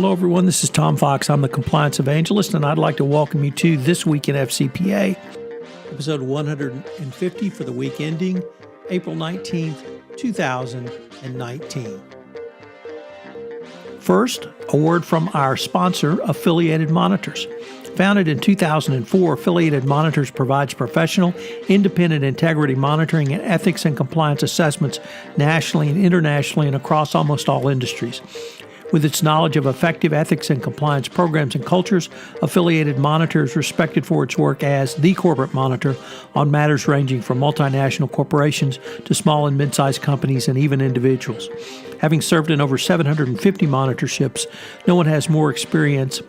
Hello, everyone. This is Tom Fox. I'm the Compliance Evangelist, and I'd like to welcome you to This Week in FCPA, episode 150 for the week ending April 19th, 2019. First, a word from our sponsor, Affiliated Monitors. Founded in 2004, Affiliated Monitors provides professional, independent integrity monitoring and ethics and compliance assessments nationally and internationally and across almost all industries. With its knowledge of effective ethics and compliance programs and cultures, Affiliated Monitor is respected for its work as the corporate monitor on matters ranging from multinational corporations to small and mid-sized companies and even individuals. Having served in over 750 monitorships, no one has more experience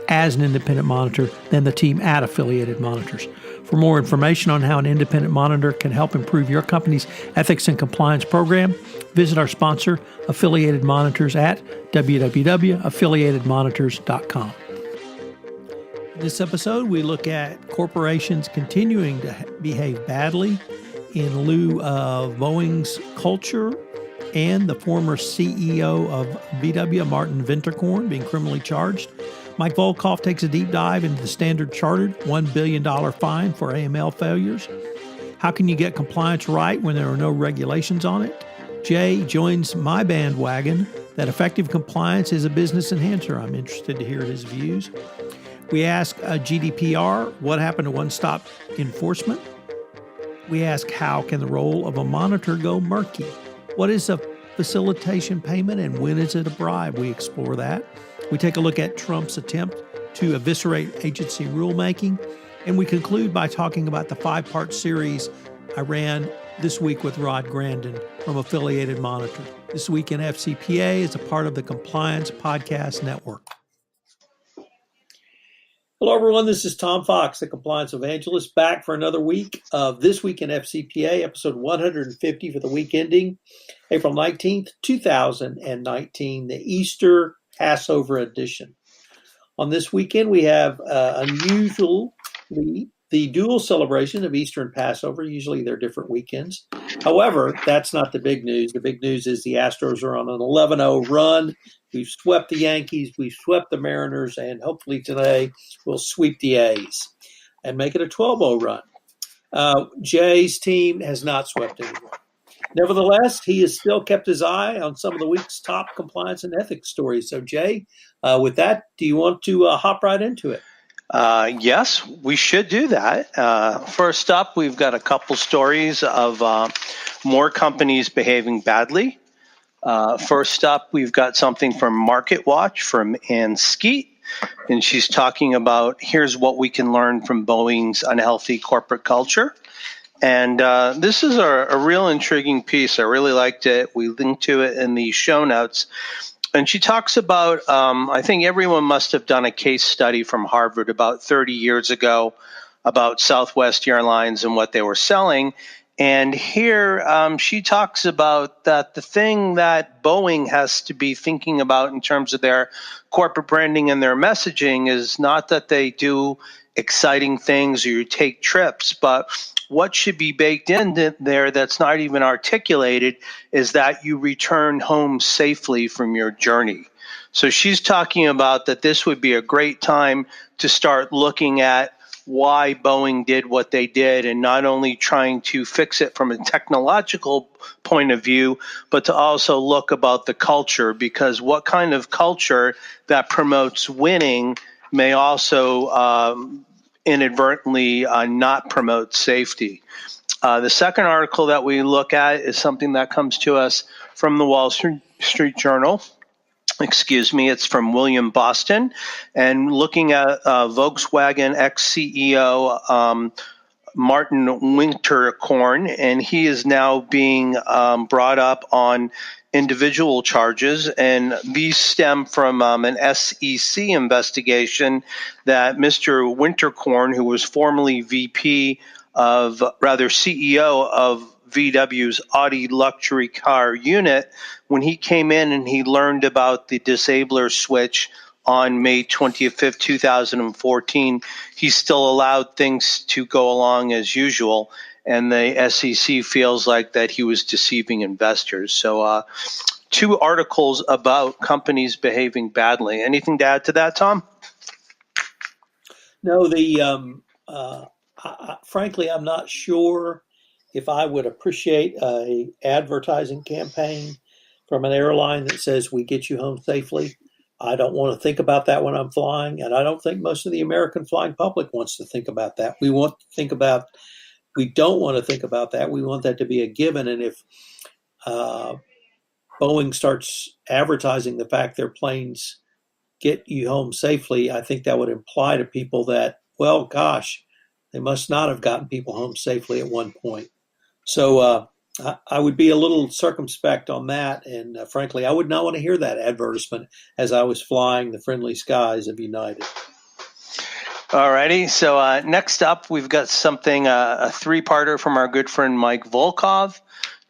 as an independent monitor than the team at Affiliated Monitors. For more information on how an independent monitor can help improve your company's ethics and compliance program, visit our sponsor, Affiliated Monitors, at www.affiliatedmonitors.com. In this episode, we look at corporations continuing to behave badly in lieu of Boeing's culture and the former CEO of VW, Martin Winterkorn, being criminally charged. Mike Volkov takes a deep dive into the Standard Chartered $1 billion fine for AML failures. How can you get compliance right when there are no regulations on it? Jay joins my bandwagon that effective compliance is a business enhancer. I'm interested to hear his views. We ask GDPR, what happened to one-stop enforcement? We ask, how can the role of a monitor go murky? What is a facilitation payment and when is it a bribe? We explore that. We take a look at Trump's attempt to eviscerate agency rulemaking, and we conclude by talking about the 5-part series I ran this week with Rod Grandin from Affiliated Monitor. This Week in FCPA is a part of the Compliance Podcast Network. Hello, everyone. This is Tom Fox, the Compliance Evangelist, back for another week of This Week in FCPA, episode 150 for the week ending April 19th, 2019, the Easter Passover edition. On this weekend, we have unusually the dual celebration of Easter and Passover. Usually they're different weekends. However, that's not the big news. The big news is the Astros are on an 11-0 run. We've swept the Yankees, we've swept the Mariners, and hopefully today we'll sweep the A's and make it a 12-0 run. Jay's team has not swept anyone. Nevertheless, he has still kept his eye on some of the week's top compliance and ethics stories. So, Jay, with that, do you want to hop right into it? Yes, we should do that. First up, we've got a couple stories of more companies behaving badly. First up, we've got something from Market Watch from Ann Skeet, and she's talking about here's what we can learn from Boeing's unhealthy corporate culture. And this is a real intriguing piece. I really liked it. We linked to it in the show notes. And she talks about, I think everyone must have done a case study from Harvard about 30 years ago about Southwest Airlines and what they were selling. And here she talks about that the thing that Boeing has to be thinking about in terms of their corporate branding and their messaging is not that they do exciting things or you take trips, but what should be baked in there that's not even articulated is that you return home safely from your journey. So she's talking about that this would be a great time to start looking at why Boeing did what they did and not only trying to fix it from a technological point of view, but to also look about the culture, because what kind of culture that promotes winning may also inadvertently not promote safety. The second article that we look at is something that comes to us from the Wall Street Journal. It's from William Boston, and looking at Volkswagen ex-CEO Martin Winterkorn, and he is now being brought up on individual charges, and these stem from an SEC investigation that Mr. Winterkorn, who was formerly CEO of VW's Audi luxury car unit, when he came in and he learned about the disabler switch on May 25th, 2014, he still allowed things to go along as usual. And the SEC feels like that he was deceiving investors. So two articles about companies behaving badly. Anything to add to that, Tom? No, frankly, I'm not sure if I would appreciate a advertising campaign from an airline that says we get you home safely. I don't want to think about that when I'm flying, and I don't think most of the American flying public wants to think about that. We don't want to think about that. We want that to be a given. And if Boeing starts advertising the fact their planes get you home safely, I think that would imply to people that, well, gosh, they must not have gotten people home safely at one point. So I would be a little circumspect on that. And frankly, I would not want to hear that advertisement as I was flying the friendly skies of United. All righty. So next up, we've got something, a three-parter from our good friend Mike Volkov,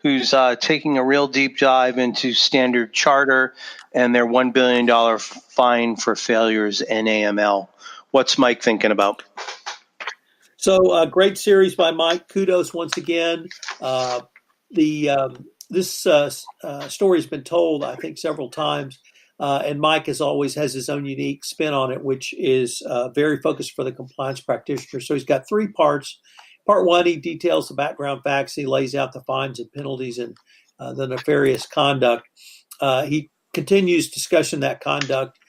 who's taking a real deep dive into Standard Charter and their $1 billion fine for failures in AML. What's Mike thinking about? So great series by Mike. Kudos once again. This story has been told, I think, several times. And Mike, as always, has his own unique spin on it, which is very focused for the compliance practitioner. So he's got three parts. Part one, he details the background facts. He lays out the fines and penalties and the nefarious conduct. He continues discussion of that conduct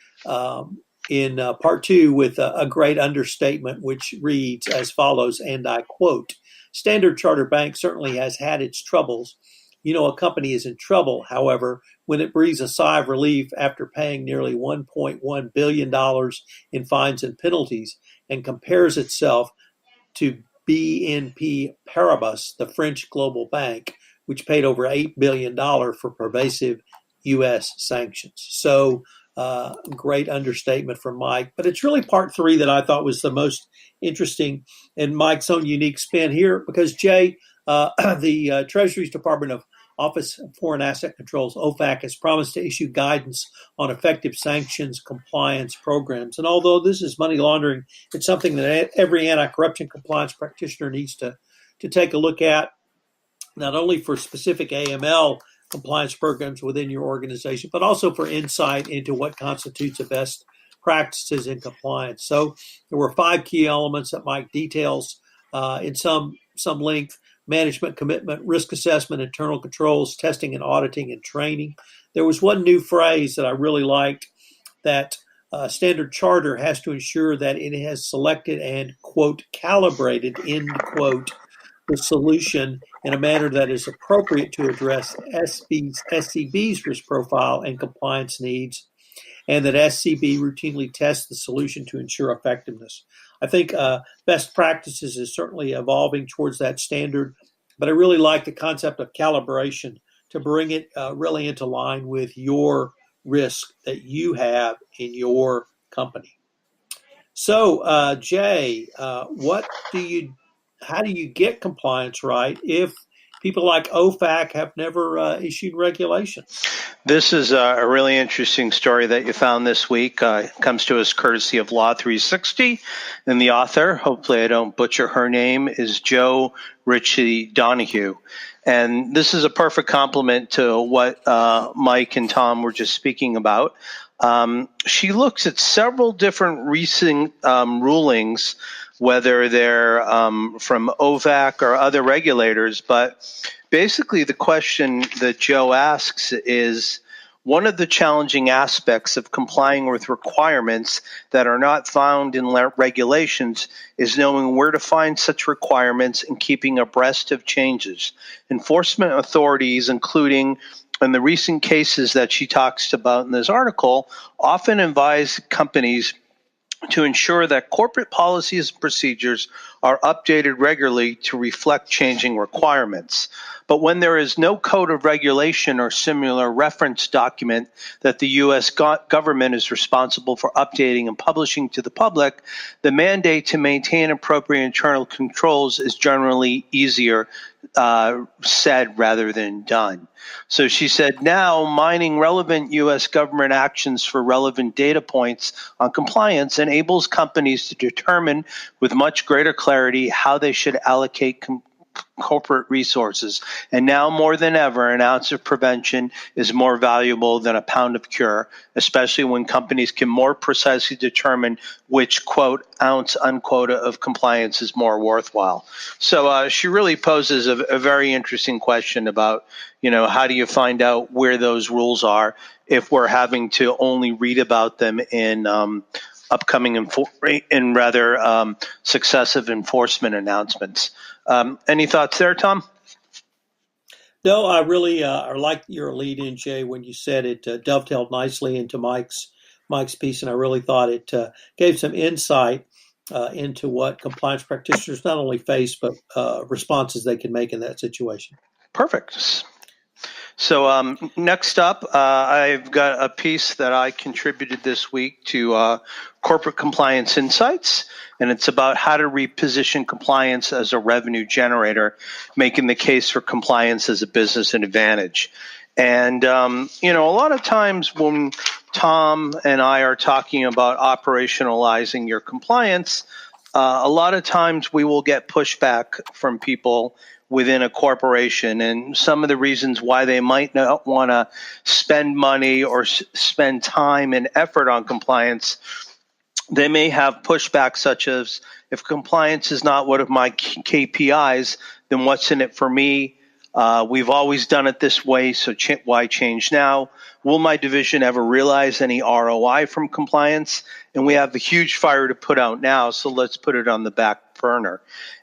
in part two with a great understatement, which reads as follows, and I quote, "Standard Chartered Bank certainly has had its troubles. You know, a company is in trouble, however, when it breathes a sigh of relief after paying nearly $1.1 billion in fines and penalties and compares itself to BNP Paribas, the French global bank, which paid over $8 billion for pervasive U.S. sanctions." So great understatement from Mike. But it's really part three that I thought was the most interesting and Mike's own unique spin here because, Jay, the Treasury's Department of Office of Foreign Asset Controls, OFAC, has promised to issue guidance on effective sanctions compliance programs. And although this is money laundering, it's something that every anti-corruption compliance practitioner needs to take a look at, not only for specific AML compliance programs within your organization, but also for insight into what constitutes the best practices in compliance. So there were 5 key elements that Mike details in some length: management commitment, risk assessment, internal controls, testing and auditing, and training. There was one new phrase that I really liked, that Standard Charter has to ensure that it has selected and, quote, calibrated, end quote, the solution in a manner that is appropriate to address SCB's risk profile and compliance needs, and that SCB routinely tests the solution to ensure effectiveness. I think best practices is certainly evolving towards that standard, but I really like the concept of calibration to bring it really into line with your risk that you have in your company. So, Jay, how do you get compliance right if people like OFAC have never issued regulations? This is a really interesting story that you found this week. It comes to us courtesy of Law 360, and the author, hopefully I don't butcher her name, is Joe Ritchie Donahue. And this is a perfect complement to what Mike and Tom were just speaking about. She looks at several different recent rulings, whether they're from OFAC or other regulators. But basically the question that Joe asks is, one of the challenging aspects of complying with requirements that are not found in regulations is knowing where to find such requirements and keeping abreast of changes. Enforcement authorities, including in the recent cases that she talks about in this article, often advise companies to ensure that corporate policies and procedures are updated regularly to reflect changing requirements. But when there is no code of regulation or similar reference document that the U.S. government is responsible for updating and publishing to the public, the mandate to maintain appropriate internal controls is generally easier said rather than done. So she said, now mining relevant U.S. government actions for relevant data points on compliance enables companies to determine with much greater clarity how they should allocate corporate resources. And now more than ever, an ounce of prevention is more valuable than a pound of cure, especially when companies can more precisely determine which, quote, ounce, unquote, of compliance is more worthwhile. So she really poses a very interesting question about, how do you find out where those rules are if we're having to only read about them in upcoming and rather successive enforcement announcements. Any thoughts there, Tom? No, I really I like your lead in, Jay, when you said it dovetailed nicely into Mike's piece, and I really thought it gave some insight into what compliance practitioners not only face, but responses they can make in that situation. Perfect. So next up, I've got a piece that I contributed this week to Corporate Compliance Insights, and it's about how to reposition compliance as a revenue generator, making the case for compliance as a business advantage. And, a lot of times when Tom and I are talking about operationalizing your compliance, a lot of times we will get pushback from people within a corporation, and some of the reasons why they might not want to spend money or spend time and effort on compliance. They may have pushback such as, if compliance is not one of my KPIs, then what's in it for me? We've always done it this way, so why change now? Will my division ever realize any ROI from compliance? And we have a huge fire to put out now, so let's put it on the back burner.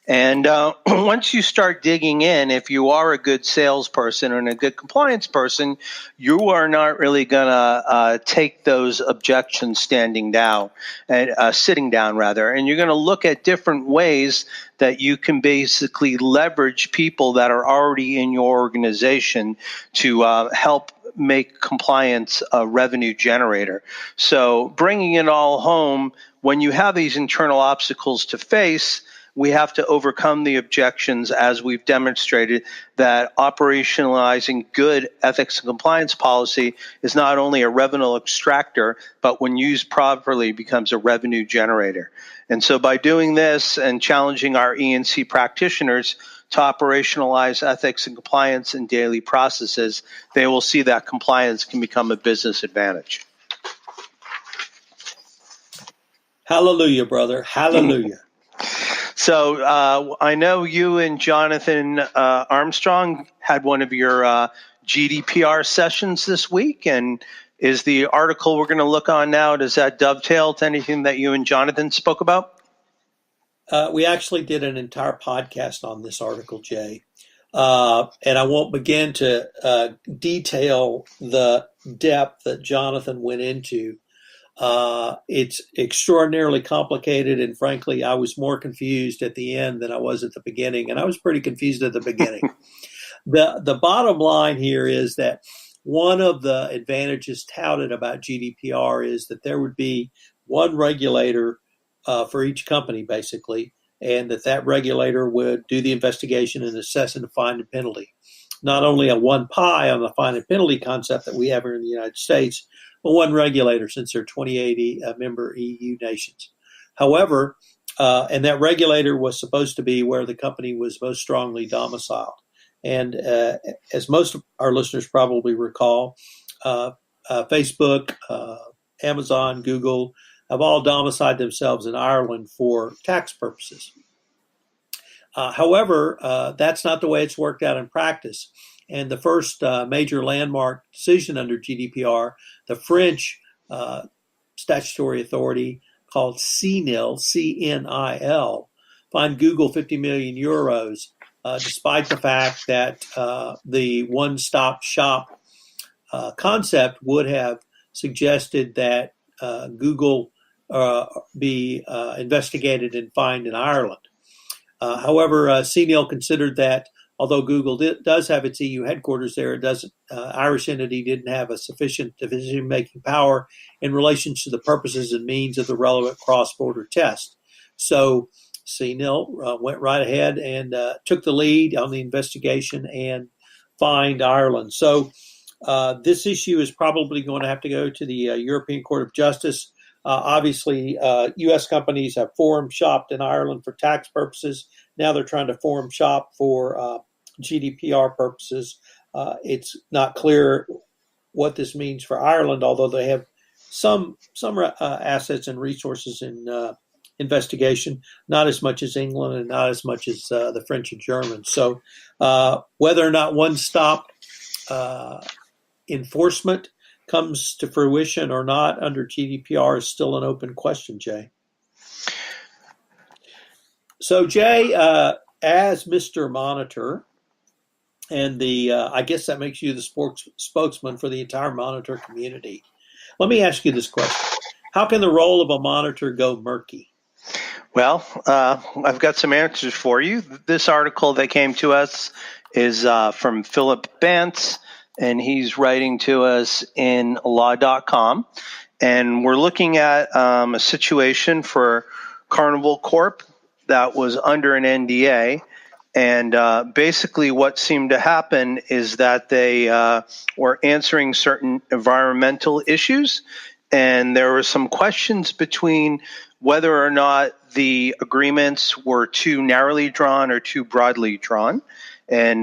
And once you start digging in, if you are a good salesperson and a good compliance person, you are not really going to take those objections sitting down, and you're going to look at different ways that you can basically leverage people that are already in your organization to help make compliance a revenue generator. So bringing it all home, when you have these internal obstacles to face, we have to overcome the objections, as we've demonstrated, that operationalizing good ethics and compliance policy is not only a revenue extractor, but when used properly becomes a revenue generator. And so by doing this and challenging our E&C practitioners to operationalize ethics and compliance in daily processes, they will see that compliance can become a business advantage. Hallelujah, brother. Hallelujah. So I know you and Jonathan Armstrong had one of your GDPR sessions this week, and is the article we're going to look on now, does that dovetail to anything that you and Jonathan spoke about? We actually did an entire podcast on this article, Jay, and I won't begin to detail the depth that Jonathan went into. It's extraordinarily complicated, and frankly, I was more confused at the end than I was at the beginning, and I was pretty confused at the beginning. The bottom line here is that one of the advantages touted about GDPR is that there would be one regulator for each company, basically, and that regulator would do the investigation and assess and fine and penalty. Not only a one pie on the fine and penalty concept that we have here in the United States, but one regulator, since there are 28 member EU nations. However, and that regulator was supposed to be where the company was most strongly domiciled. And as most of our listeners probably recall, Facebook, Amazon, Google have all domiciled themselves in Ireland for tax purposes. However, that's not the way it's worked out in practice. And the first major landmark decision under GDPR, the French statutory authority called CNIL, C-N-I-L, fined Google 50 million euros, despite the fact that the one-stop shop concept would have suggested that Google be investigated and fined in Ireland. However, CNIL considered that although Google does have its EU headquarters there, it doesn't. Irish entity didn't have a sufficient decision-making power in relation to the purposes and means of the relevant cross-border test. So CNIL went right ahead and took the lead on the investigation and fined Ireland. So this issue is probably going to have to go to the European Court of Justice. Obviously, U.S. companies have forum shopped in Ireland for tax purposes. now they're trying to form shop for GDPR purposes. It's not clear what this means for Ireland, although they have some assets and resources in investigation, not as much as England and not as much as the French and Germans. So whether or not one-stop enforcement comes to fruition or not under GDPR is still an open question, Jay. So, Jay, as Mr. Monitor, and I guess that makes you the spokesman for the entire monitor community. Let me ask you this question. How can the role of a monitor go murky? Well, I've got some answers for you. This article that came to us is from Philip Bantz, and he's writing to us in law.com. And we're looking at a situation for Carnival Corp that was under an NDA. And basically what seemed to happen is that they were answering certain environmental issues, and there were some questions between whether or not the agreements were too narrowly drawn or too broadly drawn. And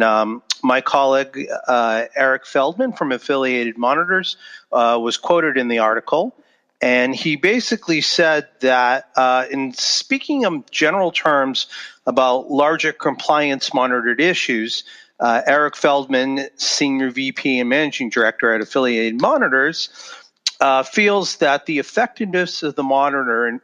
my colleague, Eric Feldman from Affiliated Monitors, was quoted in the article. And he basically said that in speaking in general terms about larger compliance monitored issues, Eric Feldman, Senior VP and Managing Director at Affiliated Monitors, feels that the effectiveness of the monitor in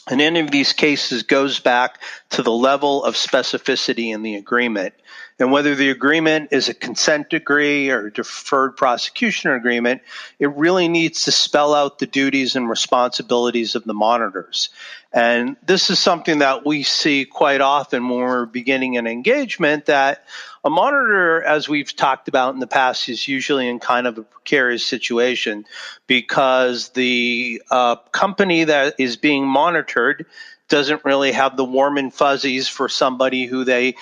any of these cases goes back to the level of specificity in the agreement. And whether the agreement is a consent decree or a deferred prosecution agreement, it really needs to spell out the duties and responsibilities of the monitors. And this is something that we see quite often when we're beginning an engagement, that a monitor, as we've talked about in the past, is usually in kind of a precarious situation because the company that is being monitored doesn't really have the warm and fuzzies for somebody who they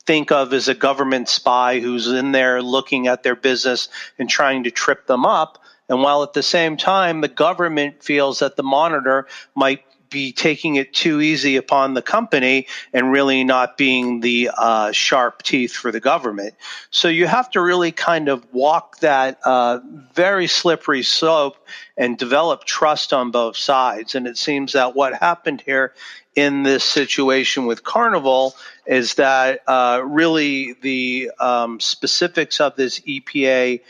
think of as a government spy who's in there looking at their business and trying to trip them up. And while at the same time, the government feels that the monitor might be taking it too easy upon the company and really not being the sharp teeth for the government. So you have to really kind of walk that very slippery slope and develop trust on both sides. And it seems that what happened here in this situation with Carnival is that really the specifics of this EPA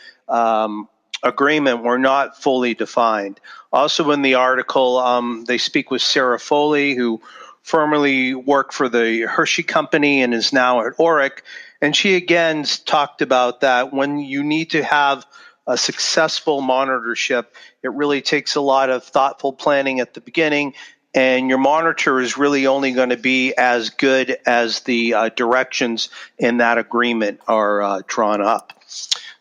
agreement were not fully defined. Also in the article, they speak with Sarah Foley, who formerly worked for the Hershey Company and is now at Oric. And she again talked about that when you need to have a successful monitorship, it really takes a lot of thoughtful planning at the beginning, and your monitor is really only going to be as good as the directions in that agreement are drawn up.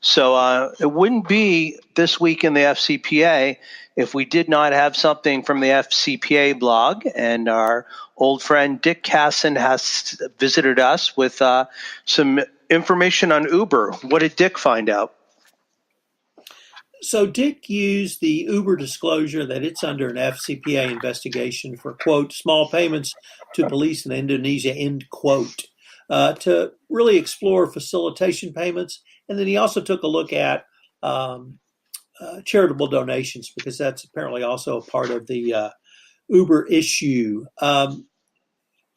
So it wouldn't be This Week in the FCPA if we did not have something from the FCPA blog, and our old friend Dick Casson has visited us with some information on Uber. What did Dick find out? So Dick used the Uber disclosure that it's under an FCPA investigation for, quote, small payments to police in Indonesia, end quote, to really explore facilitation payments. And then he also took a look at charitable donations, because that's apparently also a part of the Uber issue.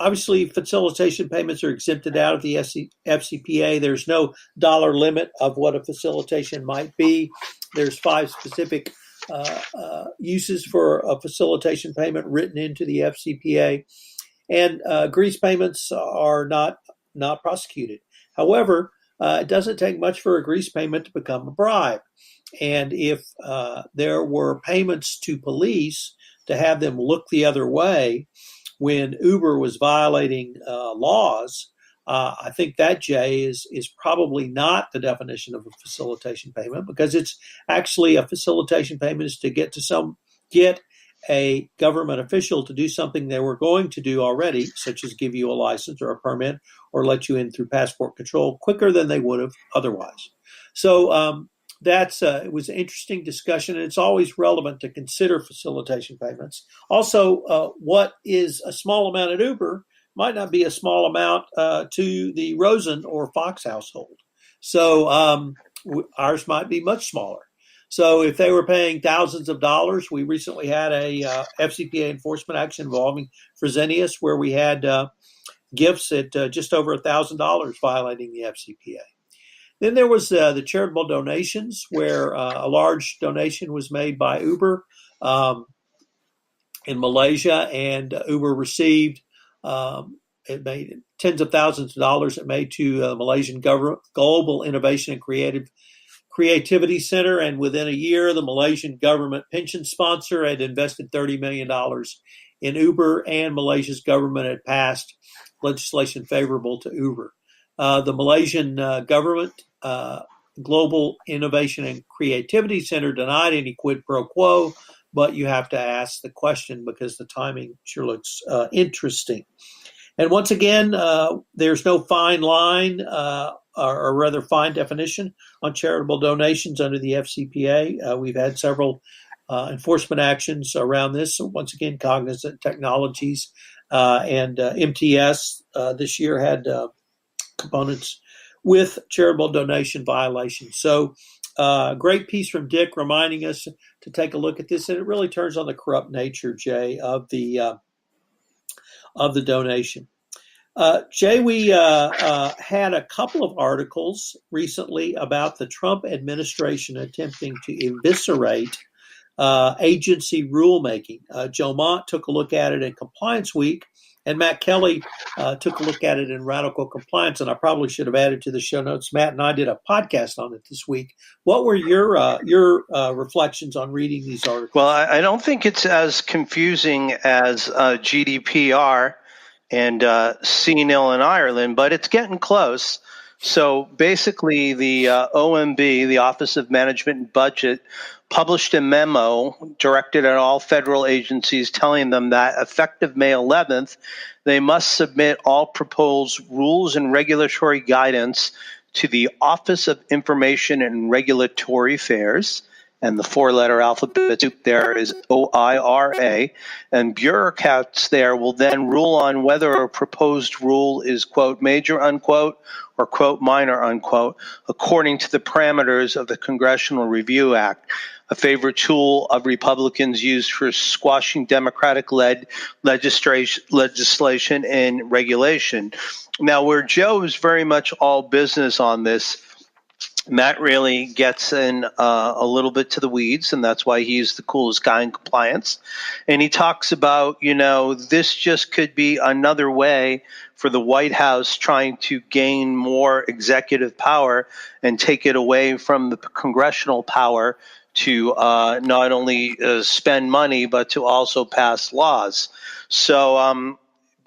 Obviously, facilitation payments are exempted out of the FCPA. There's no dollar limit of what a facilitation might be. There's 5 specific uses for a facilitation payment written into the FCPA. And grease payments are not prosecuted. However, it doesn't take much for a grease payment to become a bribe. And if there were payments to police to have them look the other way when Uber was violating laws, I think that, Jay, is probably not the definition of a facilitation payment, because it's actually a facilitation payment is to get a government official to do something they were going to do already, such as give you a license or a permit or let you in through passport control quicker than they would have otherwise. So it was an interesting discussion, and it's always relevant to consider facilitation payments. Also, what is a small amount at Uber might not be a small amount to the Rosen or Fox household. So ours might be much smaller. So if they were paying thousands of dollars, we recently had a FCPA enforcement action involving Fresenius where we had gifts at just over $1,000 violating the FCPA. Then there was the charitable donations where a large donation was made by Uber in Malaysia, and Uber received it made tens of thousands of dollars. It made to the Malaysian government Global Innovation and Creativity Center, and within a year, the Malaysian government pension sponsor had invested $30 million in Uber, and Malaysia's government had passed legislation favorable to Uber. The Malaysian government Global Innovation and Creativity Center denied any quid pro quo, but you have to ask the question because the timing sure looks interesting. And once again, there's no fine line, or rather fine definition on charitable donations under the FCPA. We've had several enforcement actions around this. So once again, Cognizant Technologies and MTS this year had components with charitable donation violations. So great piece from Dick reminding us to take a look at this, and it really turns on the corrupt nature, Jay, of the donation. Jay, we had a couple of articles recently about the Trump administration attempting to eviscerate agency rulemaking. Joe Mont took a look at it in Compliance Week, and Matt Kelly took a look at it in Radical Compliance, and I probably should have added to the show notes. Matt and I did a podcast on it this week. What were your reflections on reading these articles? Well, I don't think it's as confusing as GDPR and CNIL in Ireland, but it's getting close. So basically, the OMB, the Office of Management and Budget, published a memo directed at all federal agencies telling them that effective May 11th, they must submit all proposed rules and regulatory guidance to the Office of Information and Regulatory Affairs, and the four-letter alphabet there is OIRA, and bureaucrats there will then rule on whether a proposed rule is, quote, major, unquote, or, quote, minor, unquote, according to the parameters of the Congressional Review Act, a favorite tool of Republicans used for squashing Democratic-led legislation and regulation. Now, where Joe is very much all business on this, Matt really gets in a little bit to the weeds, and that's why he's the coolest guy in compliance. And he talks about, this just could be another way for the White House trying to gain more executive power and take it away from the congressional power to not only spend money, but to also pass laws. So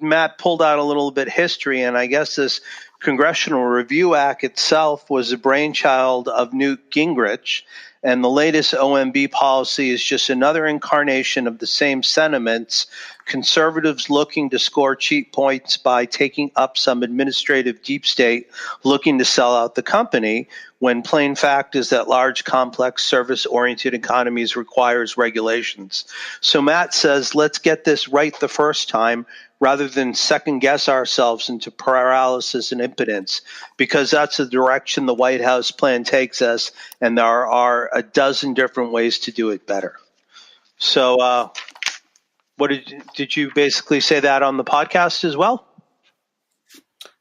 Matt pulled out a little bit of history, and I guess this Congressional Review Act itself was the brainchild of Newt Gingrich, and the latest OMB policy is just another incarnation of the same sentiments. Conservatives looking to score cheap points by taking up some administrative deep state looking to sell out the company, when plain fact is that large, complex, service-oriented economies requires regulations. So Matt says, let's get this right the first time, rather than second-guess ourselves into paralysis and impotence, because that's the direction the White House plan takes us, and there are a dozen different ways to do it better. So what did you basically say that on the podcast as well?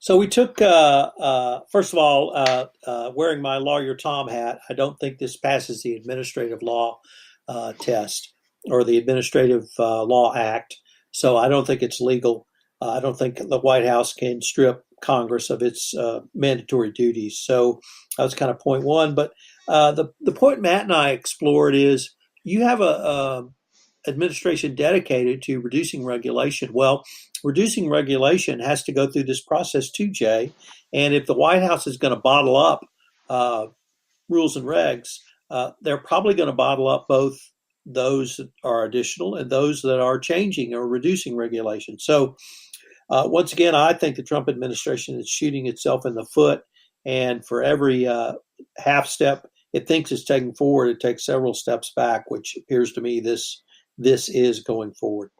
So we took, first of all, wearing my lawyer Tom hat, I don't think this passes the administrative law test or the Administrative Law Act. So I don't think it's legal. I don't think the White House can strip Congress of its mandatory duties. So that was kind of point one. But the point Matt and I explored is you have a administration dedicated to reducing regulation. Well, reducing regulation has to go through this process too, Jay. And if the White House is going to bottle up rules and regs, they're probably going to bottle up both those that are additional and those that are changing or reducing regulation. So once again, I think the Trump administration is shooting itself in the foot. And for every half step it thinks it's taking forward, it takes several steps back, which appears to me this is going forward.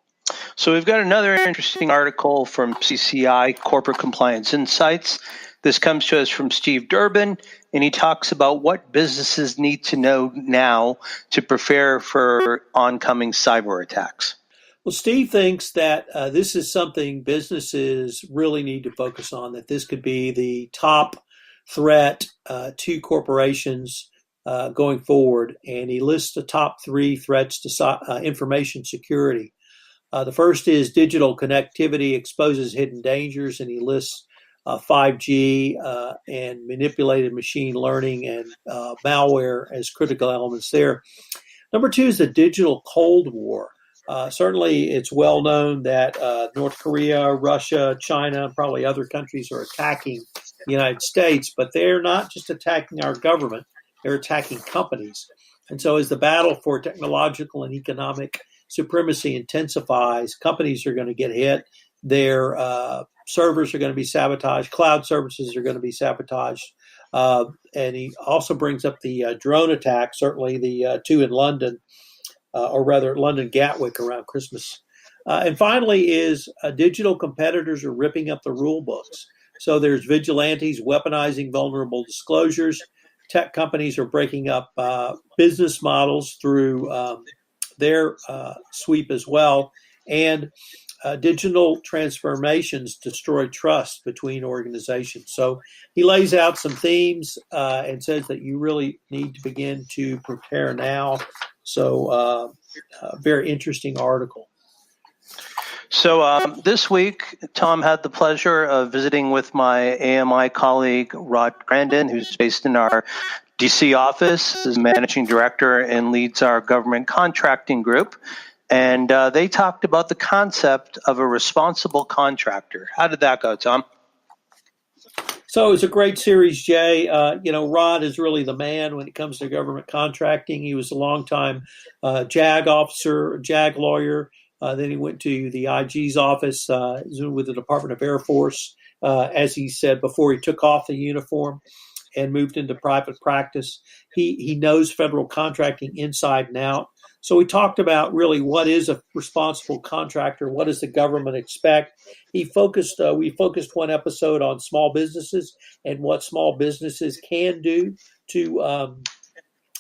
So we've got another interesting article from CCI, Corporate Compliance Insights. This comes to us from Steve Durbin, and he talks about what businesses need to know now to prepare for oncoming cyber attacks. Well, Steve thinks that this is something businesses really need to focus on, that this could be the top threat to corporations going forward. And he lists the top 3 threats to information security. The first is digital connectivity exposes hidden dangers, and he lists 5G and manipulated machine learning and malware as critical elements there. Number 2 is the digital Cold War. Certainly, it's well known that North Korea, Russia, China, and probably other countries are attacking the United States, but they're not just attacking our government, they're attacking companies. And so as the battle for technological and economic supremacy intensifies, companies are going to get hit. Their servers are going to be sabotaged. Cloud services are going to be sabotaged. And he also brings up the drone attack, certainly the 2 in London, or rather London Gatwick around Christmas. And finally is digital competitors are ripping up the rule books. So there's vigilantes weaponizing vulnerable disclosures. Tech companies are breaking up business models through their sweep as well. And digital transformations destroy trust between organizations. So he lays out some themes and says that you really need to begin to prepare now. So very interesting article. So this week, Tom had the pleasure of visiting with my AMI colleague, Rod Grandin, who's based in our DC office, is managing director and leads our government contracting group. And they talked about the concept of a responsible contractor. How did that go, Tom? So it's a great series, Jay. Rod is really the man when it comes to government contracting. He was a longtime JAG officer, JAG lawyer. Then he went to the IG's office with the Department of Air Force, as he said, before he took off the uniform and moved into private practice. He knows federal contracting inside and out. So we talked about really what is a responsible contractor, what does the government expect. We focused one episode on small businesses and what small businesses can do to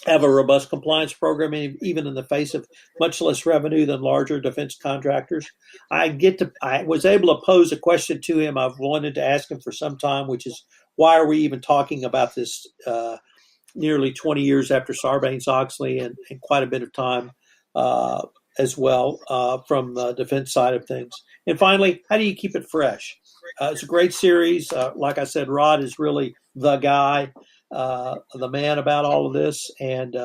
have a robust compliance program, even in the face of much less revenue than larger defense contractors. I was able to pose a question to him I've wanted to ask him for some time, which is, why are we even talking about this nearly 20 years after Sarbanes-Oxley and quite a bit of time as well from the defense side of things. And finally, how do you keep it fresh? It's a great series. Like I said, Rod is really the guy, the man about all of this. And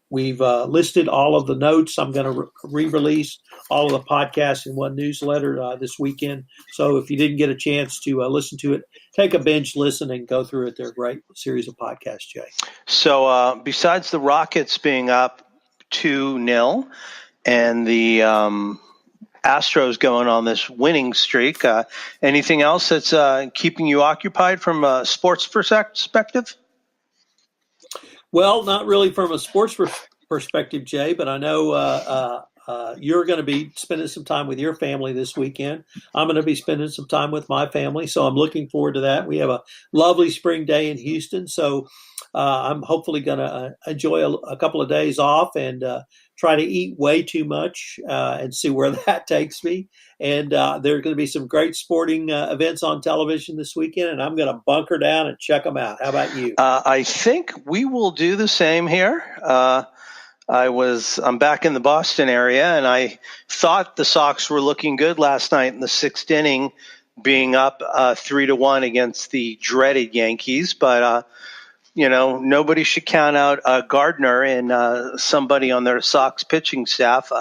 we've listed all of the notes. I'm going to re-release all of the podcasts in one newsletter this weekend. So if you didn't get a chance to listen to it, take a binge listen and go through it. They're a great series of podcasts, Jay. So besides the Rockets being up 2-0 and the Astros going on this winning streak, anything else that's keeping you occupied from a sports perspective? Well, not really from a sports perspective, Jay, but I know you're going to be spending some time with your family this weekend. I'm going to be spending some time with my family, so I'm looking forward to that. We have a lovely spring day in Houston, so I'm hopefully going to enjoy a couple of days off and try to eat way too much and see where that takes me. And there are going to be some great sporting events on television this weekend, and I'm going to bunker down and check them out. How about you? I think we will do the same here. I'm back in the Boston area, and I thought the Sox were looking good last night in the 6th inning, being up 3-1 against the dreaded Yankees. But nobody should count out Gardner and somebody on their Sox pitching staff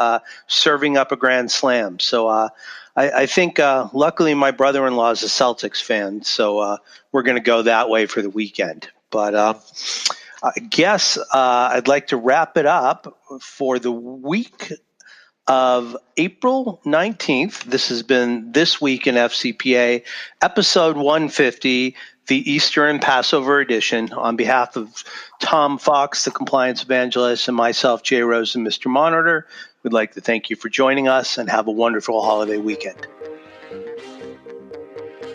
serving up a grand slam. So I think luckily my brother-in-law is a Celtics fan, so we're going to go that way for the weekend. But I guess I'd like to wrap it up for the week of April 19th. This has been This Week in FCPA, episode 150, the Easter and Passover edition. On behalf of Tom Fox, the compliance evangelist, and myself, Jay Rose, and Mr. Monitor, we'd like to thank you for joining us and have a wonderful holiday weekend.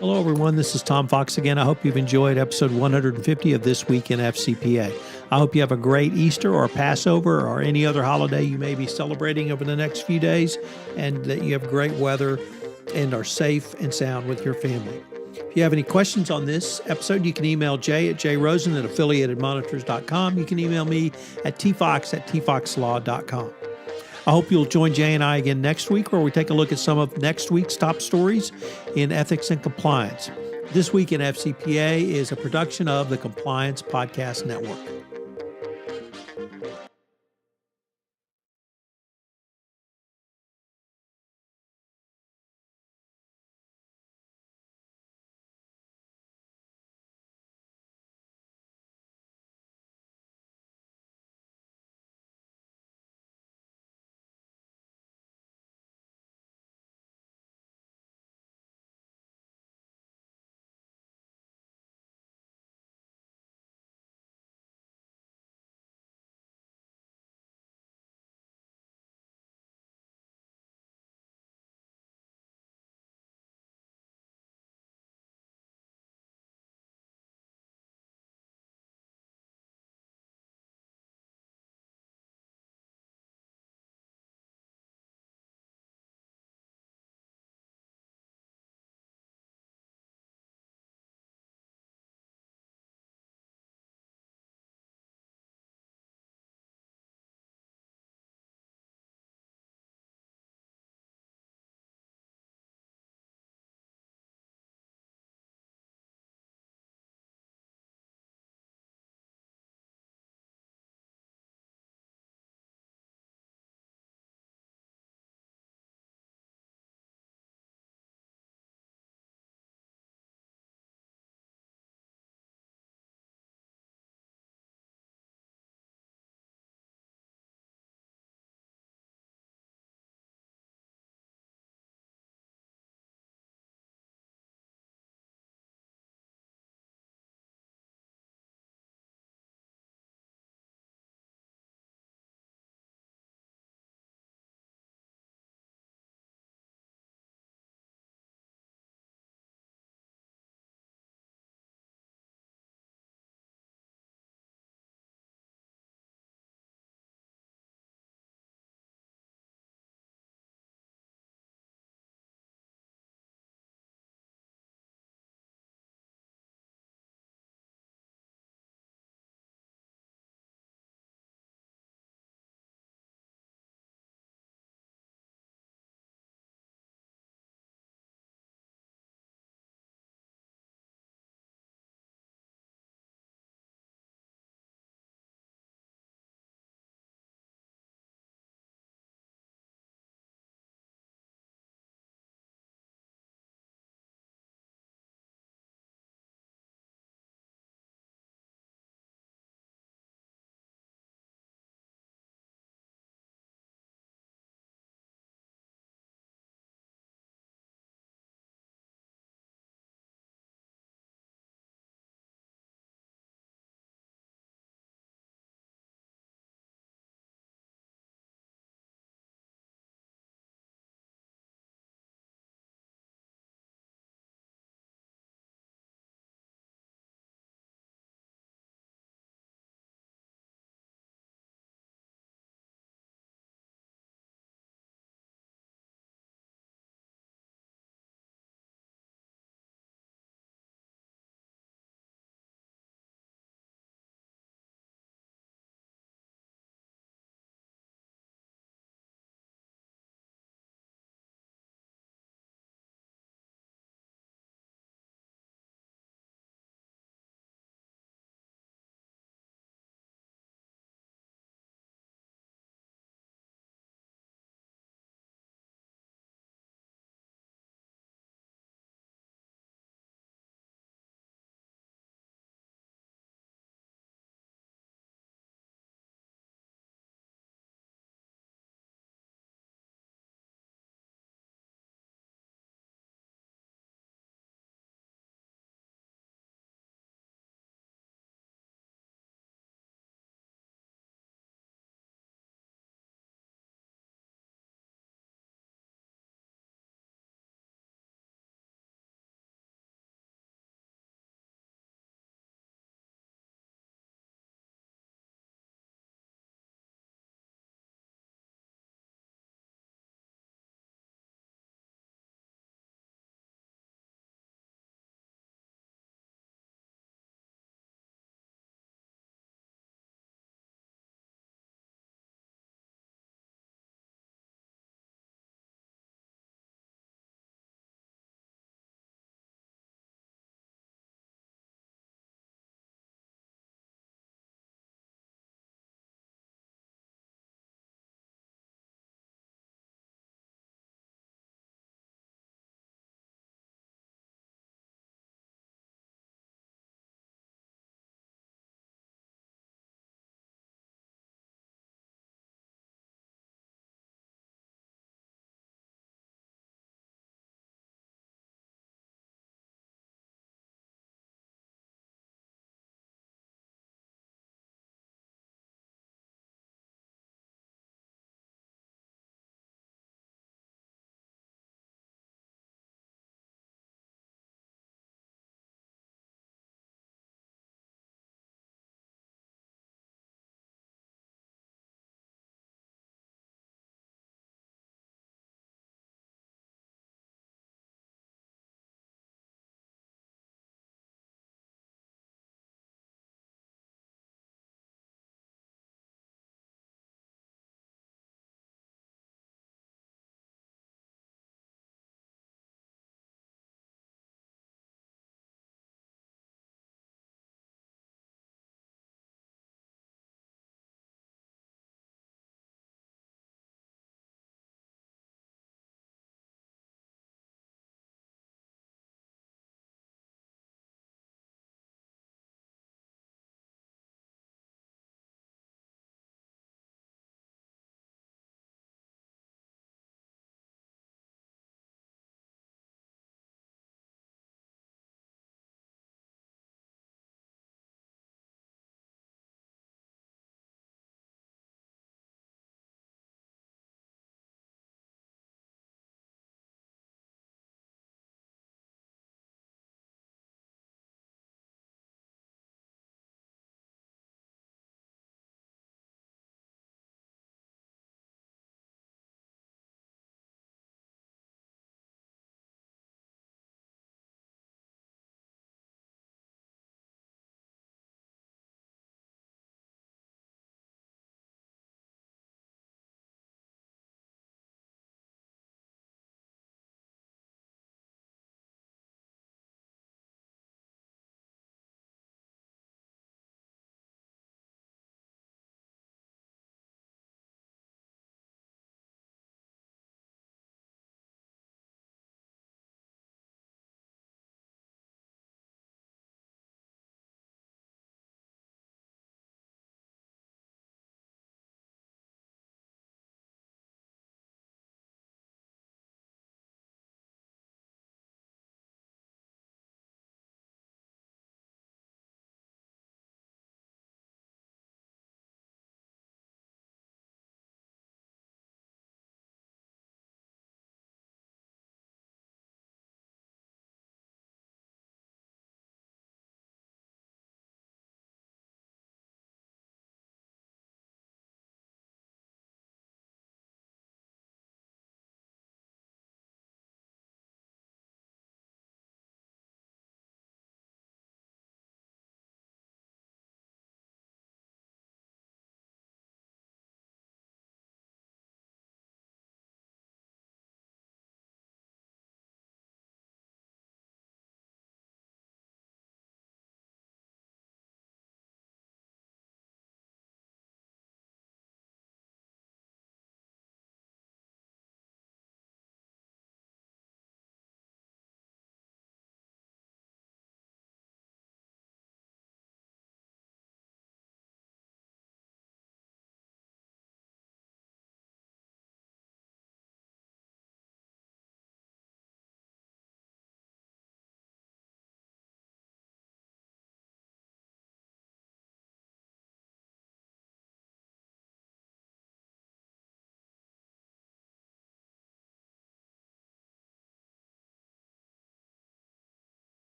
Hello, everyone. This is Tom Fox again. I hope you've enjoyed episode 150 of This Week in FCPA. I hope you have a great Easter or Passover or any other holiday you may be celebrating over the next few days, and that you have great weather and are safe and sound with your family. If you have any questions on this episode, you can email Jay at jrosen@affiliatedmonitors.com. You can email me at tfox@tfoxlaw.com. I hope you'll join Jay and I again next week, where we take a look at some of next week's top stories in ethics and compliance. This Week in FCPA is a production of the Compliance Podcast Network.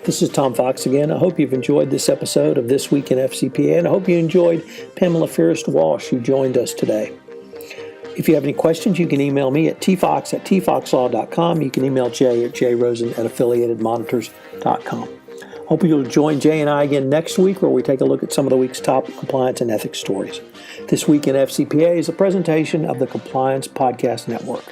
This is Tom Fox again. I hope you've enjoyed this episode of This Week in FCPA, and I hope you enjoyed Pamela First-Walsh, who joined us today. If you have any questions, you can email me at tfox@tfoxlaw.com. You can email Jay at jrosen@affiliatedmonitors.com. Hope you'll join Jay and I again next week, where we take a look at some of the week's top compliance and ethics stories. This Week in FCPA is a presentation of the Compliance Podcast Network.